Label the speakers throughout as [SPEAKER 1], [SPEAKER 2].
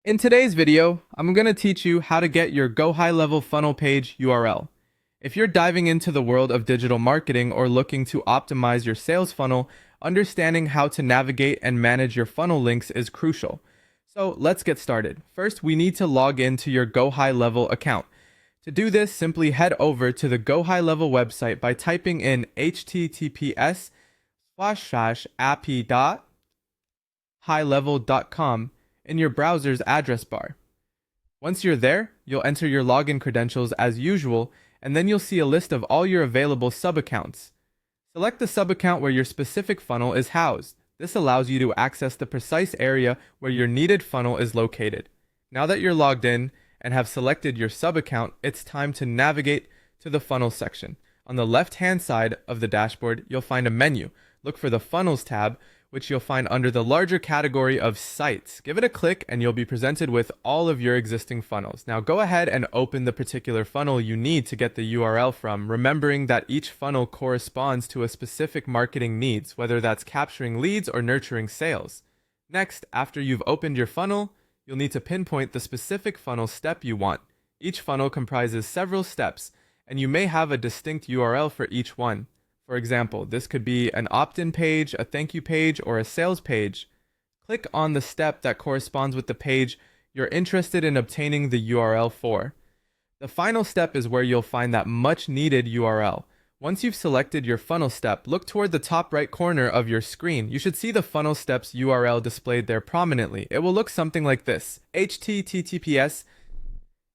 [SPEAKER 1] In today's video, I'm going to teach you how to get your GoHighLevel funnel page URL. If you're diving into the world of digital marketing or looking to optimize your sales funnel, understanding how to navigate and manage your funnel links is crucial. So let's get started. First, we need to log into your GoHighLevel account. To do this, simply head over to the GoHighLevel website by typing in https://appy.highlevel.com in your browser's address bar. Once you're there, you'll enter your login credentials as usual, and then you'll see a list of all your available sub-accounts. Select the sub-account where your specific funnel is housed. This allows you to access the precise area where your needed funnel is located. Now that you're logged in and have selected your sub-account, it's time to navigate to the funnel section. On the left-hand side of the dashboard, you'll find a menu. Look for the Funnels tab, which you'll find under the larger category of sites. Give it a click and you'll be presented with all of your existing funnels. Now go ahead and open the particular funnel you need to get the URL from, remembering that each funnel corresponds to a specific marketing needs, whether that's capturing leads or nurturing sales. Next, after you've opened your funnel, you'll need to pinpoint the specific funnel step you want. Each funnel comprises several steps, and you may have a distinct URL for each one. For example, this could be an opt-in page, a thank you page, or a sales page. Click on the step that corresponds with the page you're interested in obtaining the URL for. The final step is where you'll find that much needed URL. Once you've selected your funnel step, look toward the top right corner of your screen. You should see the funnel steps URL displayed there prominently. It will look something like this: https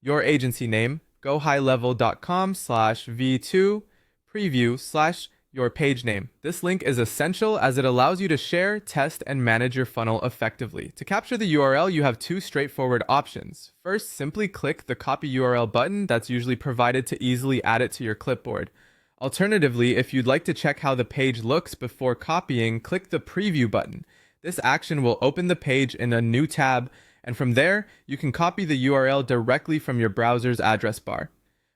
[SPEAKER 1] your agency name gohighlevel.com/v2 preview/ your page name. This link is essential as it allows you to share, test, and manage your funnel effectively. To capture the URL, you have two straightforward options. First, simply click the copy URL button that's usually provided to easily add it to your clipboard. Alternatively, if you'd like to check how the page looks before copying, click the preview button. This action will open the page in a new tab, and from there, you can copy the URL directly from your browser's address bar.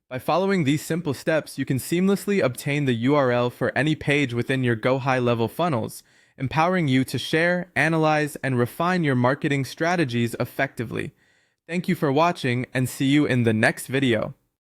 [SPEAKER 1] By following these simple steps, you can seamlessly obtain the URL for any page within your GoHighLevel funnels, empowering you to share, analyze, and refine your marketing strategies effectively. Thank you for watching, and see you in the next video.